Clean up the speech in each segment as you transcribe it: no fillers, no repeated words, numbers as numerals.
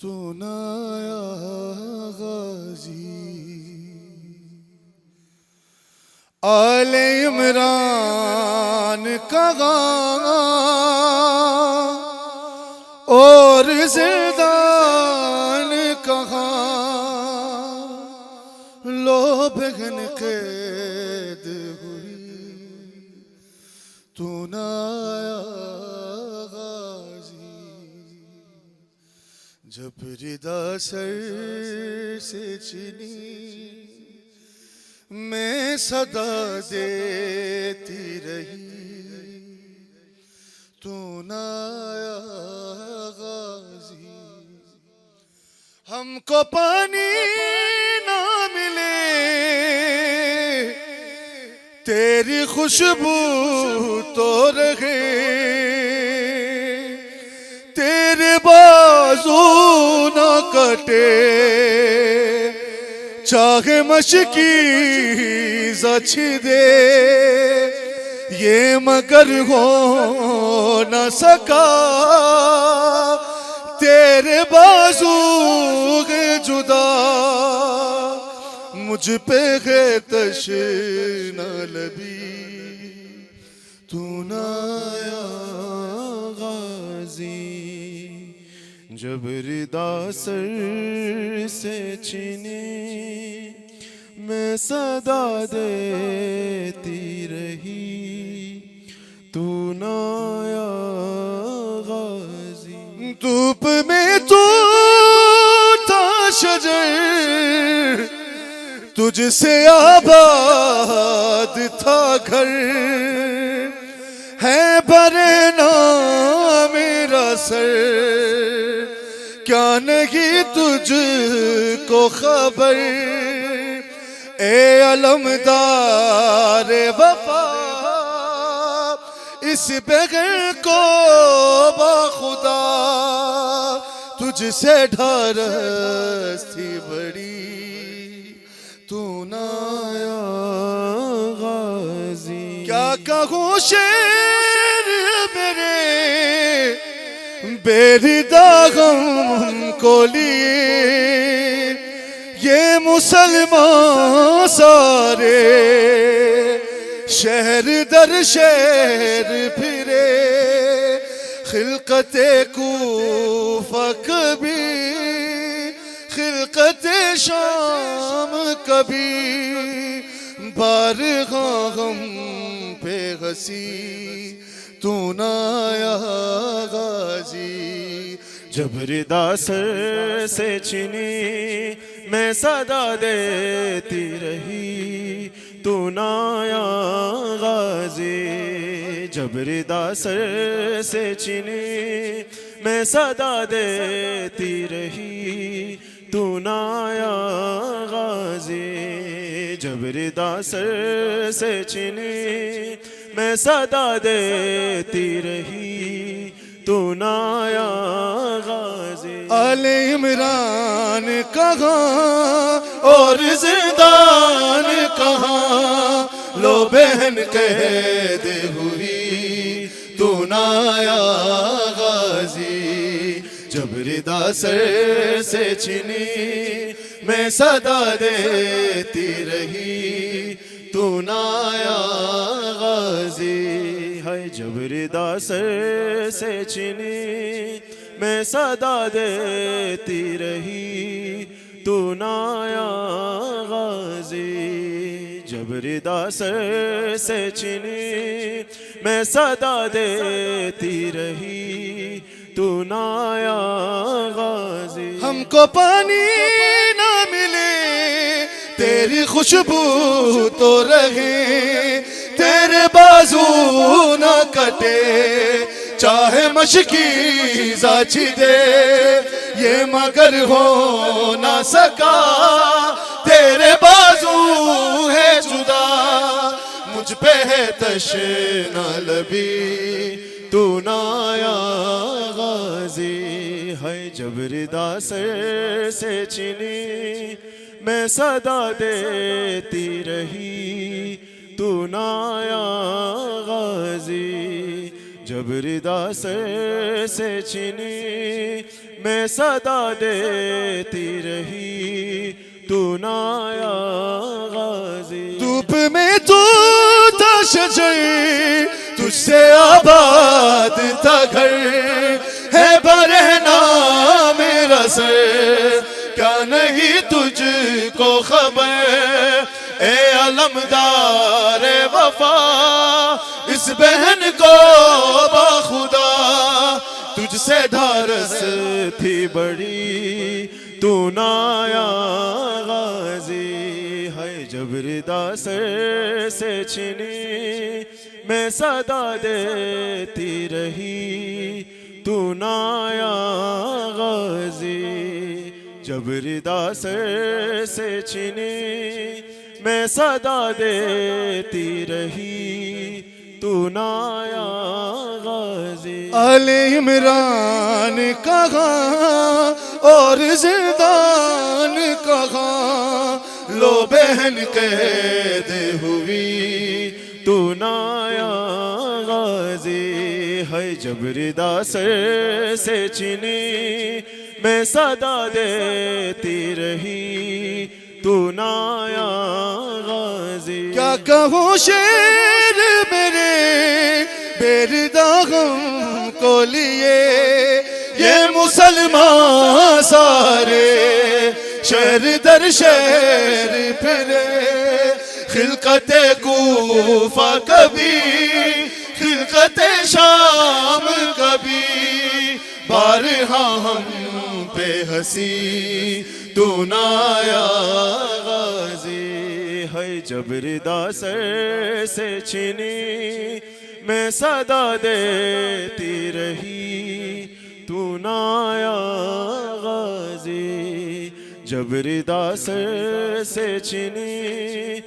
تو نایا غازی آل عمران کہاں اور زندان کہاں لو بہن قید ہوئی تو نایا غازی جب ردا سر سے چنی میں صدا دیتی رہی تو نایا غازی ہم کو پانی نہ ملے تیری خوشبو تو رہے تیرے بازو نہ کٹے چاہے مشکی زچ دے یہ مگر ہو نہ سکا تیرے بازو جدا مجھ پہ ہے تشنہ لبی تو نایا غازی جب ردا سر سے چنی میں صدا دیتی رہی تو نایا غازی دھوپ میں تو تھا شجر تجھ سے آباد تھا گھر ہے بھرے نا میرا سر کیا نہیں تجھ کو خبر اے علمدار وفا اس بغیر کو بخدا تجھ سے ڈھارس تھی بڑی تو نایا غازی کیا کہوں شعر میرے بےردا غم کو لیے یہ مسلمان سارے شہر در شہر پھرے خلقت کوفہ کبھی خلقت شام کبھی بارگاہ غم پہ ہنسی تو نایا غازی جب ردا سر سے چنی میں صدا دیتی رہی تو نایا غازی جب ردا سر سے چنی میں صدا دیتی رہی تو نایا غازی جب ردا سر سے چنی میں صدا دیتی رہی تو نایا غازی آل عمران کہاں اور زندان کہاں لو بہن قید ہوئی تو نایا غازی جب ردا سر سے چنی میں صدا دیتی رہی تو نایا غازی ہے جب ردا سر سے چنی میں صدا دیتی رہی تو نایا غازی جب ردا سر سے چنی میں صدا دیتی رہی تو نایا غازی ہم کو پانی نہ ملے تیری خوشبو تو رہے تیرے بازو نہ کٹے چاہے مشکی زچ دے یہ مگر ہو نہ سکا تیرے بازو ہے جدا مجھ پہ ہے تشنہ لبی تو نایا غازی ہے جب ردا سر سے چنی میں صدا دیتی رہی تو نایا غازی جب ردا سر سے چنی میں صدا دیتی رہی تو نہ آیا غازی. دھوپ میں تو تھا شجر تجھ سے آباد تھا گھر ہے برہنا میرا سر کیا نہیں تجھ کو خبر اے علمدار وفا اس بہن کو بخدا تجھ سے ڈھارس تھی بڑی تو نہ آیا غازی. ہے جب ردا سر سے چھنی میں صدا دیتی رہی تو نہ آیا غازی. جب ردا سر سے چھنی میں صدا دیتی رہی تو نہ آیا غازی. آل عمران کہاں اور زندان کہاں لو بہن قید ہوئی تو نہ آیا غازی. ہے جب ردا سر سے چھنی میں صدا دیتی رہی تو نہ آیا غازی. کیا کہوں شعر میرے بیردہ غم کو لیے یہ مسلمان سارے شہر در شہر پھرے خلقت کوفہ کبھی خلقت شام کبھی بارہا ہم پہ ہنسی تو نہ آیا غازی. ہے جب ردا سر سے چھنی میں صدا دیتی رہی تو نہ آیا غازی. جب ردا سر سے چھنی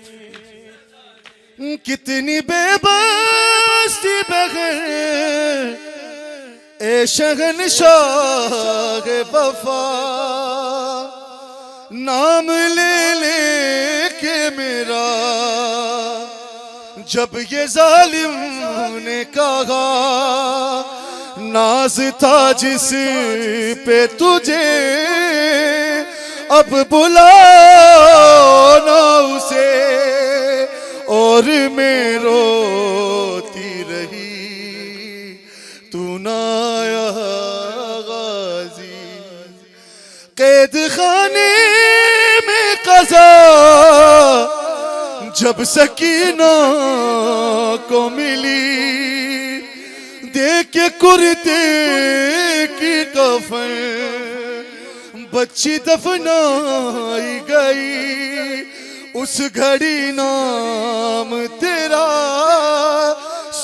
کتنی بے بس تھی بغیر اے شہنشاہ وفا نام لے لے کے میرا جب یہ ظالم نے کہا ناز تھا جس پہ تجھے اب بلا نہ اسے اور میں روتی رہی تو نہ آیا غازی. قید خانے میں قضا جب سکینہ کو ملی دیکھ کے کرتے کی کفن بچی دفنائی گئی اس گھڑی نام تیرا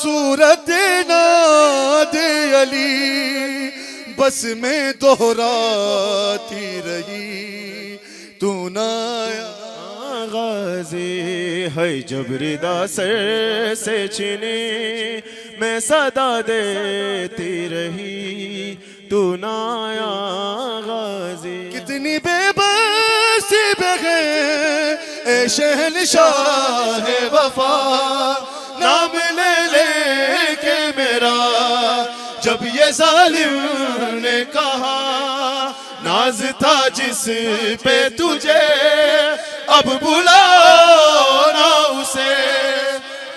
صورت ناد علی بس میں دہراتی رہی تو نہ آیا غازی. ہے جب ردا سر سے چھنی میں صدا دیتی رہی تو نہ آیا غازی. کتنی بے بسی بغیر اے شہنشاہ وفا نام لے لے کے میرا جب یہ ظالم نے کہا ناز تھا جس پہ تجھے اب بلا نہ اسے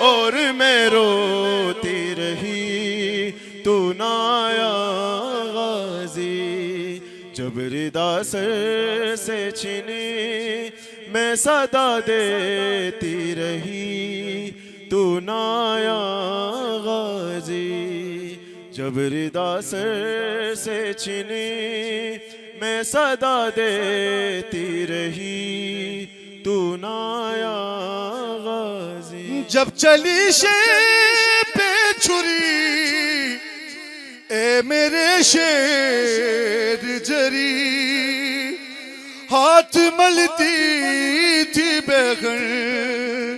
اور میں روتی رہی تو نہ آیا غازی. جب ردا سر سے چھنی میں صدا دیتی رہی تو نہ آیا غازی. جب ردا سر سے چھنی میں صدا دیتی رہی تو نہ آیا غازی. جب چلی شیر پہ چھری اے میرے شیر جری ہاتھ ملتی تھی بغیر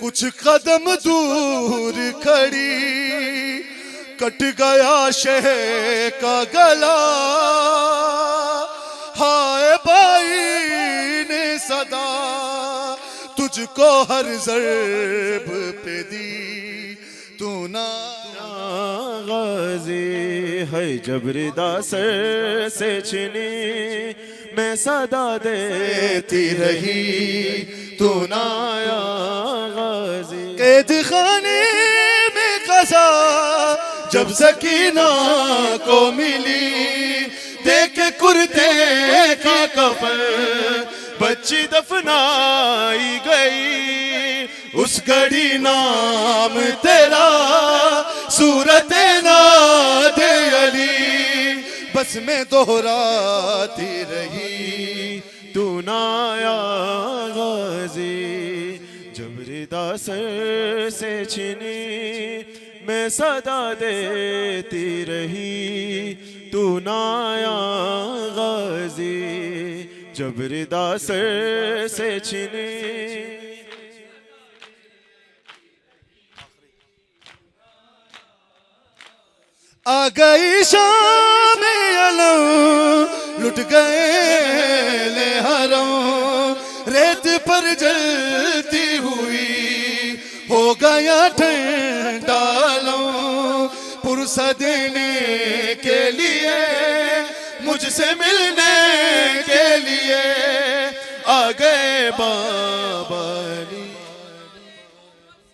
کچھ قدم دور کھڑی کٹ گیا شہ کا گلا ہائے بھائی نے صدا تجھ کو ہر ضرب پہ دی تو نہ غازی ہے جب ردا سر سے چھنی میں صدا دیتی رہی تو نہ آیا غازی قید خانے میں قضا جب سکینہ کو ملی دیکھ کرتے کا کفن بچی دفنائی گئی اس گھڑی نام تیرا صورت ناد علی بس میں دہراتی رہی تو نہ آیا غازی جب ردا سر سے چھنی میں صدا دیتی رہی تو نہ آیا غازی جب ردا سر سے چھنی آ گئی شام علم لٹ گئے لے حرم ریت پر جلتی ہوئی ہو گیا ٹھنڈا لم پرسہ دینے کے لیے مجھ سے ملنے کے لیے آ گئے